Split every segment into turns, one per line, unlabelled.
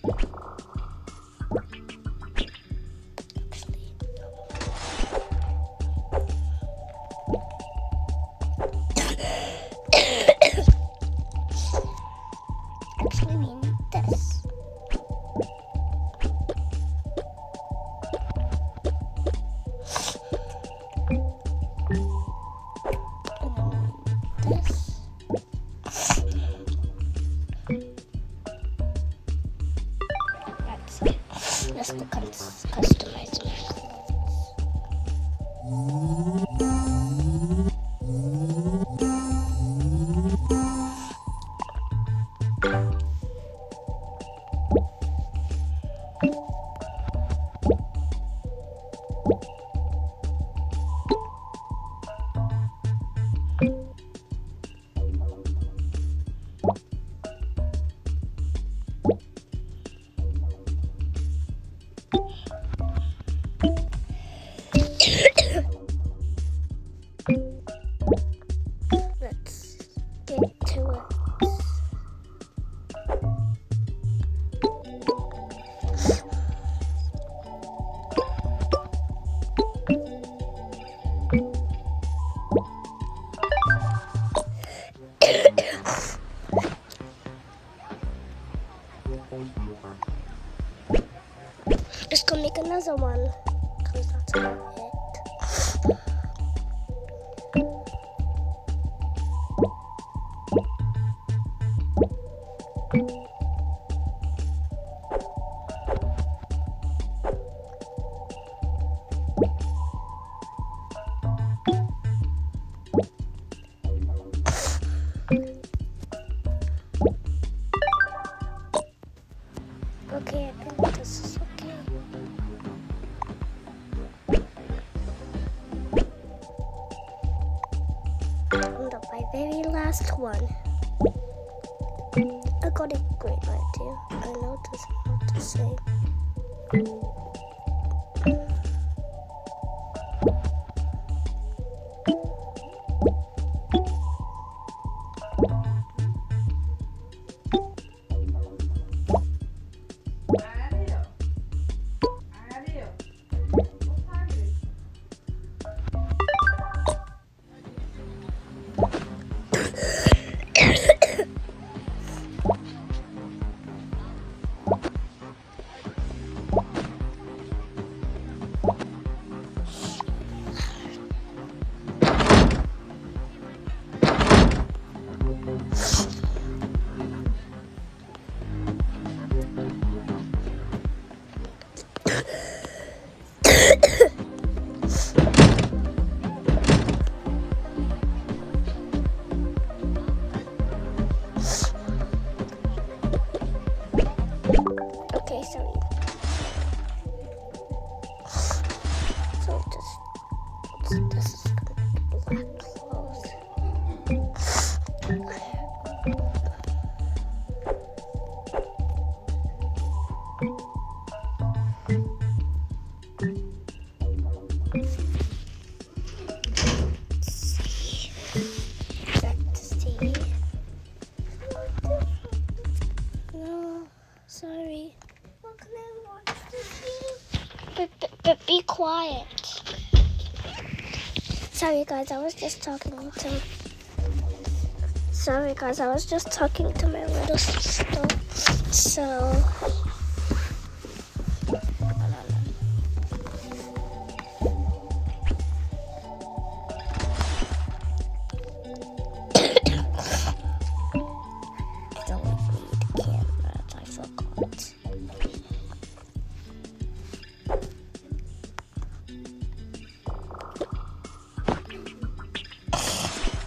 Actually, we need this. Let's go customize my Let's get to it. Just go make another one, because that's about it. Okay, I think this is okay. And my very last one. I got a great idea. I know this is not the same. Okay, sorry. So this is gonna be black clothes. No, sorry. What can I watch this? But be quiet. Sorry guys, I was just talking to. Sorry guys, I was just talking to my little sister. So.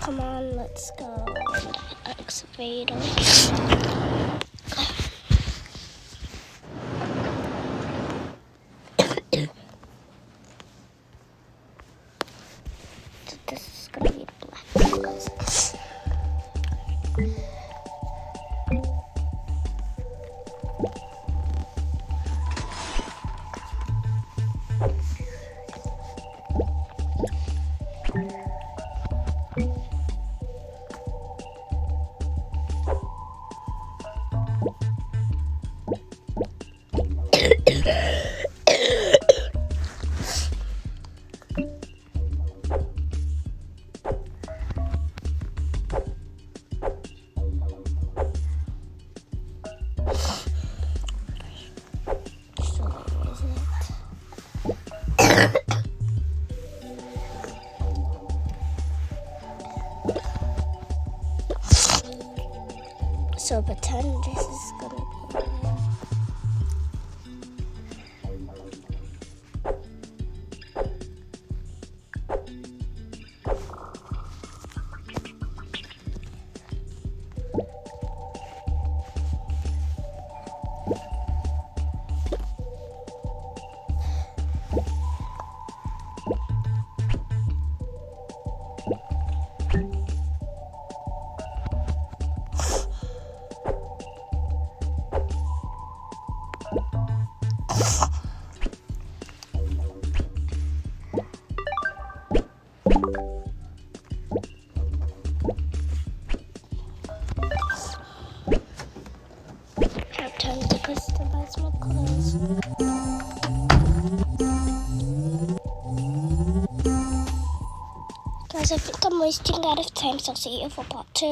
Come on, let's go. Excavator. This is gonna be black. So pretend this is gonna be. Have time to customize my clothes. Guys, I think I'm wasting out of time, so I'll see you for part 2.